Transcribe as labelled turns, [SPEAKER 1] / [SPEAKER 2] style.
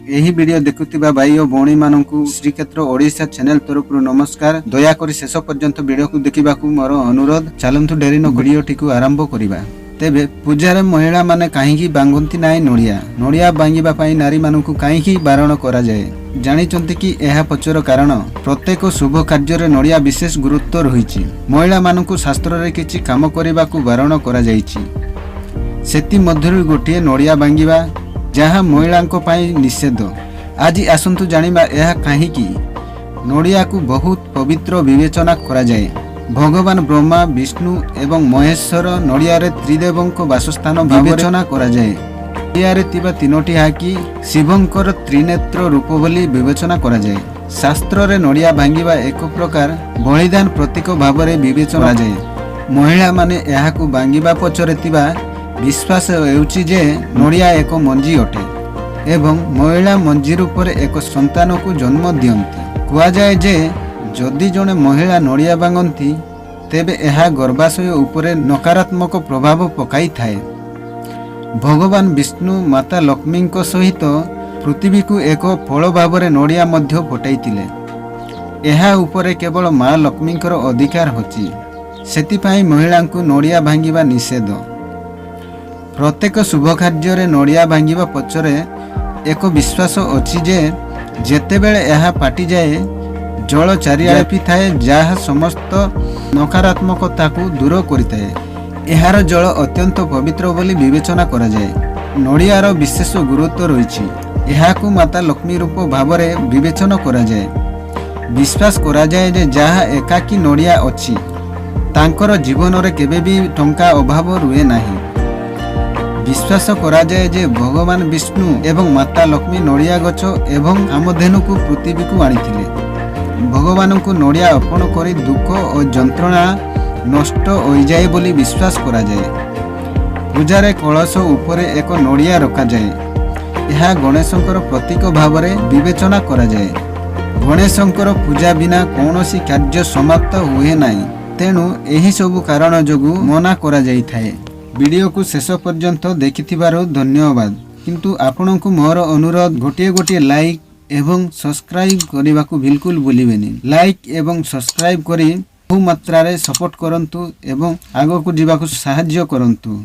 [SPEAKER 1] यही वीडियो देखुथिबा भाई और भौणी माननकु श्रीक्षेत्र ओडिशा चैनल तरफ नमस्कार। दया करी शेष पर्यंत वीडियो को देखिबाकू मोर अनुरोध। चलंतु डेरी न वीडियो टिकु आरंभ करिबा। तेबे पूजार महिला माने काहींकी बांगंती नाई नोडिया नोडिया बांगिबा पई नारी माननकु काहींकी बारण करा जाय। जानिचंती कि एहा पछर कारण प्रत्येक शुभ कार्य रे नोडिया विशेष गुरुत्व रहिछि। महिला माननकु शास्त्र रे किछि काम करिबाकू बारण करा जायछि। सेति मध्यरु गोटिए नोडिया बांगिबा जहाँ महिलांको पाई निषेध। आज आसंतु जानिबा एहा काहींकी नोडिया को बहुत पवित्र विवेचना करा जाय। भगवान ब्रह्मा विष्णु एवं महेश्वर नोडिया रे त्रिदेवंको वासस्थान विवेचना करा जाय। नोडिया रे तिबा तीनोटी हाकी शिवंकर त्रिनेत्र रूप बोली विवेचना करा जाय। शास्त्र रे नोडिया भांगिबा एक प्रकार बलिदान प्रतीक भाव रे विवेचना करा जाय। महिला माने एहाकू भांगिबा पछरे तिबा विश्वास हेउछि जे नोडिया एक मंजी अटे एवं महिला मंजी रूप एक संतान को जन्म दियंती। कुआ जाए जे जदि जने महिला नोडिया बांगंती तेबे एहा गर्भाशय उपरे नकारात्मक प्रभाव पकाई थाए। भगवान विष्णु माता लक्ष्मी सहित पृथ्वी को एक फल भाव रे नोडिया मध्य फटाइतिले। एहा उपरे केवल माँ लक्ष्मींकर अधिकार होछि। सेतिपाई महिला को नोडिया भांगिबा निषेध। प्रत्येक शुभ कार्य रे नोडिया भांगिबा पछरे एक विश्वास अछि जे जेतेबेले एहा पाटी जाए जल चारिआपी थाए जहा समस्त नकारात्मकता को दूर करिताए। एहार जल अत्यंत पवित्र बोली विवेचना करा जाए। नोडियार विशेष गुरुत्व रहिछि। एहाकू माता लक्ष्मी रूप भाव रे विवेचना करा जाए। विश्वास करा जाए जे जहा एकाकी नोडिया अछि तांकर जीवन रे केबे भी टंका अभाव रुए नाही। विश्वास करा जाए जे भगवान विष्णु एवं माता लक्ष्मी नोडिया गछ एवं कामधेनु को पृथ्वी को आनिथिले। भगवान को नोडिया अर्पण करी दुख और जंत्रणा नष्ट हो जाए बोली विश्वास करा जाए। पूजारे कलश उपरे एक नोडिया रखा जाए। यह गणेशंकर प्रतीक भाव रे विवेचना करा जाए। गणेशंकर पूजा बिना कौनसी कार्य समाप्त हुए नाही। तेणु एही सबु कारण जोगु मना करा जाई थाए। वीडियो को शेष पर्यंत देखिथिबारु धन्यवाद। किंतु आपनकु मोर अनुरोध गोटिए गोटिए लाइक एवं सब्सक्राइब करने को बिल्कुल भूलिबेनी। लाइक एवं सब्सक्राइब करी बहु मात्रा रे सपोर्ट करंतु एवं आगो को जीवा को सहाय्य करंतु।